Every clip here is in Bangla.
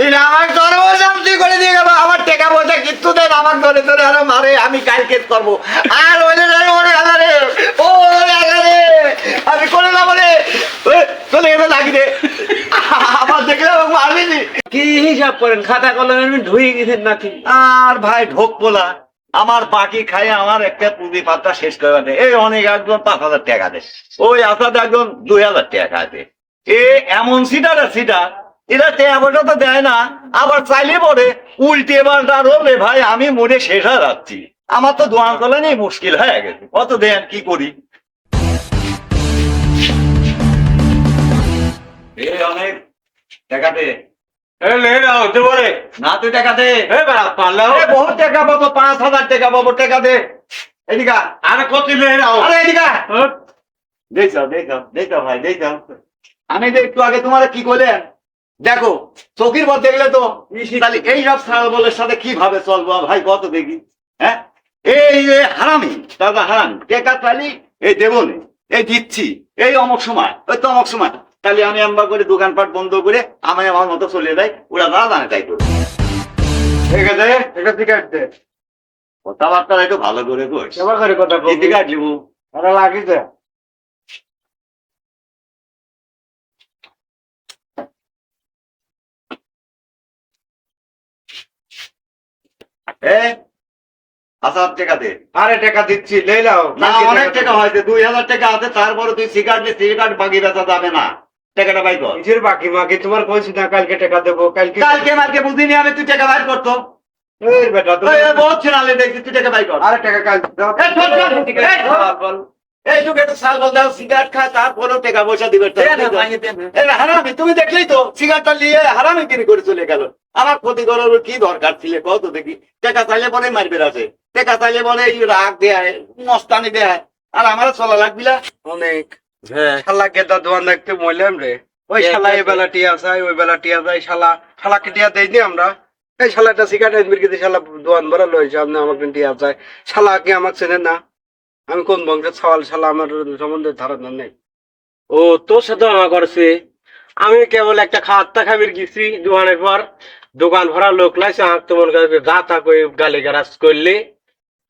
এরা আমার সর্বশান্তি করে দিয়ে গেল। আমার টাকা পয়সা কিচ্ছু দেন, আমার ধরে ধরে আরো মারে। আমি কাল কেস করবো। আর ওই ওরে আগারে, ও আগারে, আমি করে না বলে চলে গেলে লাগি রে। আমার দেখলে মারবি। কি হিসাব করেন? খাতা কলমে ধুয়ে গেছেন নাকি? আর ভাই ঢোক পোলা আমার বাকি খাই, আমার একটা পুঁজি পাত্রা শেষ করে দেয়। এই অনেক একজন 5,000 টাকা দেয়, ওই আসাদ একজন 2,000 টাকা দেয়। এ এমন সিটার সিটার, এরা টাকা পয়সা তো দেয় না, আবার চাইলে পরে উল্টে পাল্টা রোলে ভাই আমি মরে শেষ হয়ে যাচ্ছি। আমার তো দোয়ান চলে নেই, মুশকিল হয়ে গেছে। কত দেন কি করি? এই অনেক টাকা দে না, তুই টাকা দে। বহুত টাকা পাবো, 5,000 টাকা পাবো, টাকা দে। এদিকা আরে কত আরে এদিকা দেখো ভাই দেখো। আমি যে একটু আগে তোমার কি করলেন দেখো, চৌকির পর দেখলে তো তাহলে এই সব ছাগলের সাথে কিভাবে চলবো ভাই? কত দেখি, হ্যাঁ এই যে হারামি দাদা, হারামি টাকা তালি এই দেবো নে, এই দিচ্ছি এই অমুক সময়, ওই তো অমুক সময়। তাহলে আমি এমবা করে দোকানপাট বন্ধ করে আমি আমার মতো চলে যাই, ওরা না জানে তাই করে। ঠিক আছে, এটা টিকাট দে। কথাবার্তা একটু ভালো করে কইস। কথা টিকাট দিব লাগিছে। আচ্ছা টাকা দে। আরে টাকা দিচ্ছি, লে নাও। না অনেক টাকা হয়েছে, 2,000 টাকা আছে, তারপরে তুই সিগারেট বাকি বেচা যাবে না। টাকাটা বাই কর। নিজের বাকি বাকি তোমার কইছি না কালকে টাকা দেবো। কালকে মালকে বুঝিনি আমি, তুই টাকা বাইর করতো। এই বেটা বহুত ছিনালে দেখছি, তুই টাকা বাই কর। আরে টাকা কাল দাও। এই যুগে তো সাল বল দাও, সিগারেট খায় তারপরেও টাকা পয়সা দিবে। হারামি, তুমি দেখলেই তো সিগারেটটা নিয়ে হারামি কিনে করে চলে গেল। আমার ক্ষতি করার কি দরকার ছিল কত দেখি? টাকা চাইলে পরে মারবে আছে, টাকা চাইলে পরে রাগ দেয়, মস্তানি দেয়, আর আমার চলা লাগবি না অনেক। শালা গেদা দোয়ান দেখতে মইলাম রে। ওই শালা এই বেলা টিয়া চাই, ওই বেলা টিয়া চাই। শালাকে টিয়া দেই নি আমরা। এই শালা একটা সিগারেট মির্গিতে শালা দোয়ান ভরা লইছে, আপনি আমাকে টিয়া চাই। শালা কি আমাকে চেনে না? আমি কোন বংশের সওয়াল? শালা আমার সম্বন্ধে ধারণা নেই। ও তোর সাথে আমার করছে। আমি কেবল একটা খাওয়াত্তা খাবির গেছি দোকানের পর, দোকান ভরা লোক লাইছে। আমার তো মনে করে যা তা কই গালি গারাজ করলে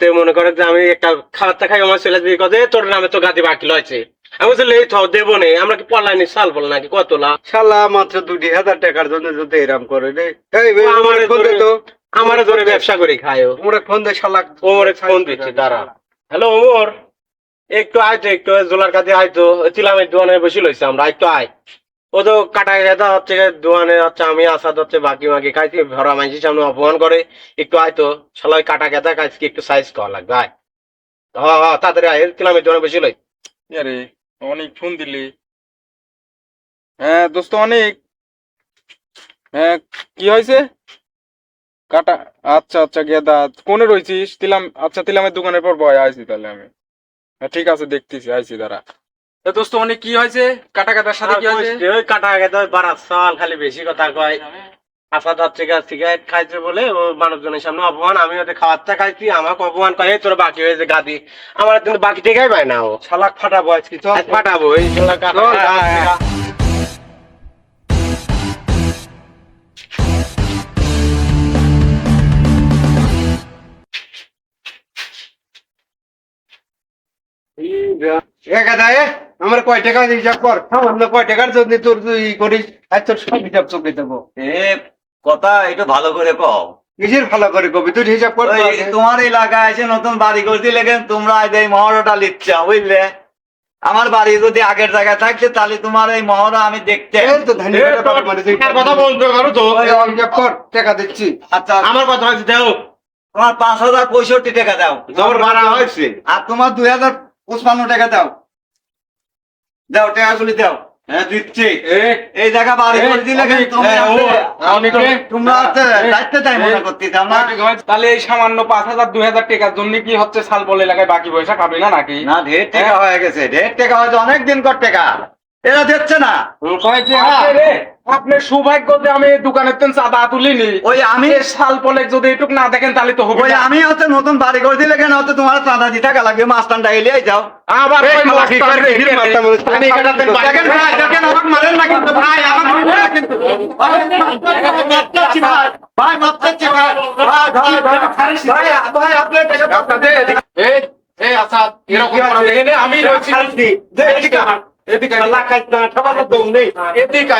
তে মনে করে যে আমি একটা খাওয়াত্তা খাই, আমার ছেলে দিয়ে কথা তোর নামে তো গাদি বাকি লয়েছে। আমি বলছি এই থাও দেবো নে, আমরা কি পলাইনি সাল বল নাকি কতলা? শালা মাত্র 2,000 টাকার জন্য যদি এরাম করে রে। আমার ধরে ব্যবসা করে খায়। ওমরে ফোন দে শালা, ওমরে ফোন দিচ্ছি দাঁড়া। হ্যালো ওমর, একটু আয় তো, একটু জোলার কাছে আয় তো। তিলামের দোকানে বসে লইছে আমরা, একটু আয়। ও তো কাটা গেদা হচ্ছে দোকানে হচ্ছে, আমি আসাদ হচ্ছে বাকি মাকি খাইছি, ভরা মাইছি সামনে অপমান করে। একটু আয় তো শালা, ওই কাটা গেদা খাইছি, একটু সাইজ করা লাগবে। আয় তাড়াতাড়ি আয়, তিলামের দোকানে বসে লই। আরে অনেক ফোন দিলি? হ্যাঁ দোস্ত অনেক। হ্যাঁ কি হয়েছে? কাটা আচ্ছা আচ্ছা গেদা কোনে রয়েছিস? আচ্ছা তিলামের দোকানের পর বয় আইছি তাহলে আমি। হ্যাঁ ঠিক আছে দেখতেছি, আইছি দাঁড়া। দোস্ত অনেক কি হয়েছে? কাটা কাটার সাথে কি হয়েছে? ওই কাটা গেদা বারাত সাল খালি বেশি কথা কয়। আসাদ হচ্ছে সিগারেট খাইছে বলে ও মানুষজনের সামনে অপমান, আমি ওদের খাওয়াতে খাইছি, আমাকে অপমান করে তোর বাকি হয়েছে গাদি। আমার কিন্তু বাকি টেকাই পায় না। ও শালাক ফাটাবো আজকে, ফাটাবো এই শালা কাটা। আমার কয় টাকা হিসাব কর, সামান্য কয় টাকার জন্য তোর তুই করিস, আর তোর সব হিসাব চোখে দেবো। কথা একটু ভালো করে কও। কিসের ভালো করে কবি, তুই হিসাব কর। তোমার এলাকায় এসে নতুন বাড়ি করতে লেগেন, তোমরা এই মহড়াটা লিখছ বুঝলে? আমার বাড়ি যদি আগের জায়গায় থাকছে তাহলে তোমার এই মহড়া আমি দেখতে। কথা বলতে পারো তো, হিসাব কর, টাকা দিচ্ছি। আচ্ছা আমার কথা হয়েছে দেও, তোমার 5,065 টাকা দাও, জবর ভাড়া হয়েছে। আর তোমার 2,055 টাকা দাও, দাও টাকাগুলি দাও। হ্যাঁ দিচ্ছি। এই জায়গা বাড়ি করে দিলে তোমরা দায়িত্ব তাই মনে করতেছ না? তাহলে এই সামান্য 5,000 2,000 টাকার জন্য কি হচ্ছে সাল বলে এলাকায় বাকি পয়সা খাবে না নাকি? না ঢের টাকা হয়ে গেছে, ঢের টাকা হয়েছে, অনেক দিন কর টাকা এরা দিচ্ছে না। আপনার সৌভাগ্য যে আমি এই দোকানের তেন চাঁদা তুলিনি। ওই আমি এই শাল পলে যদি এটুক না দেখেন তাহলে তো হবে ওই না। আমি হচ্ছে নতুন বাড়ি করে দিলে কেন হচ্ছে তোমার চাঁদা দিয়ে টাকা লাগবে মাস্তানটা এলিয়ে যাও আবার এই ওই শালা কি মস্তান করে রে, ফির মারতাম বলে। আমি এখানে তেন বাড়ি দেখেন ভাই দেখেন আমাকে মারেন না কিন্তু ভাই আমাকে মারেন না কিন্তু ভাই মারতেছি ভাই ভাই আপনার আপনাদের এই এই আসাদ এরকম করা দেখেন আমি রয়েছি এদিকে এদিকে এদিকে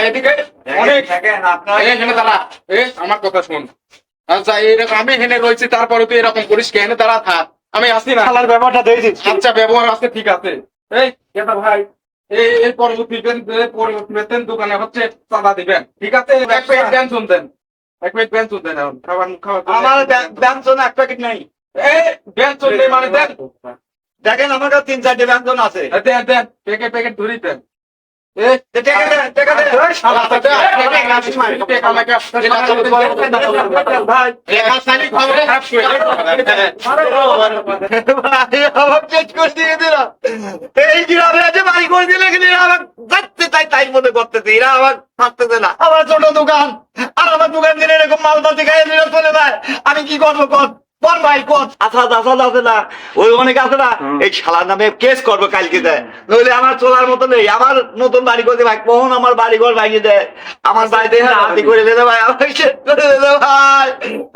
এদিকে অনেক এখানে দাঁড়া আমার কথা শুন। আচ্ছা এরকম আমি এখানে রয়েছি তারপরে তুই এরকম করিস কেন? দাঁড়া থাক, আমি আসি না। শালার ব্যাপারটা দিয়ে দিচ্ছি। আচ্ছা ব্যবহার আছে ঠিক আছে। এই কেটা ভাই এই পরবর্তী বেতন দোকানে হচ্ছে চাঁদা দিবেন ঠিক আছে? এক প্যাকেট ব্যান শুনতেন, এক প্যাকেট ব্যান শুনতেন এখন খাবার খাওয়া আমার ব্যঞ্জন এক প্যাকেট নেই এই ব্যান শুনলে মানে দেন দেখেন আমার কাছে 3-4টে ব্যঞ্জন আছে দেন দেন প্যাকেট প্যাকেট ধরি দেন। টাকা দে ভাই আমার চেঞ্জ করে দিয়ে দিল এই গ্রামে আছে বাড়ি করে দিলে কিন্তু এরা আমার যাচ্ছে তাই তাই মনে করতেছে এরা আমার থাকতেছে না আমার ছোট দোকান আর আমার দোকান দিলে এরকম মাল বাতি খাইয়ে দিলে চলে যায় আমি কি করবো কোন ভাই কোন আসাদ আছে না ওই অনেক আছে না এই শালার নামে কেস করবো কালকে দেয় নইলে আমার চলার মতো নেই আমার নতুন বাড়ি করতে ভাই কখন আমার বাড়ি ঘর ভাঙিয়ে দেয় আমার বাড়িতে হাতি করে দিতে ভাই আমাকে শেষ করে দিতে ভাই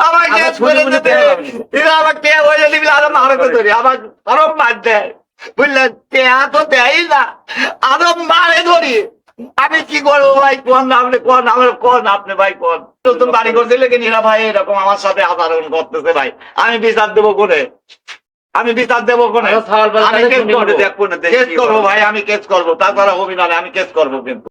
আমার শেষ করে দিতে এরা আমার কে হয়ে দিবি আরো মারতে ধরি আমার আরো মার দেয় বুঝলেন টেয়া তো দেয় না আরো মারে ধরি আমি কি করবো ভাই কোন আপনি কোন আপনি ভাই কোন নতুন বাড়ি করতে লেগে নিরা ভাই এরকম আমার সাথে আচরণ করতেছে ভাই আমি বিচার দেবো কোনে আমি কেস করবো ভাই আমি কেস করবো তাছাড়া অভিনয় আমি কেস করবো কিন্তু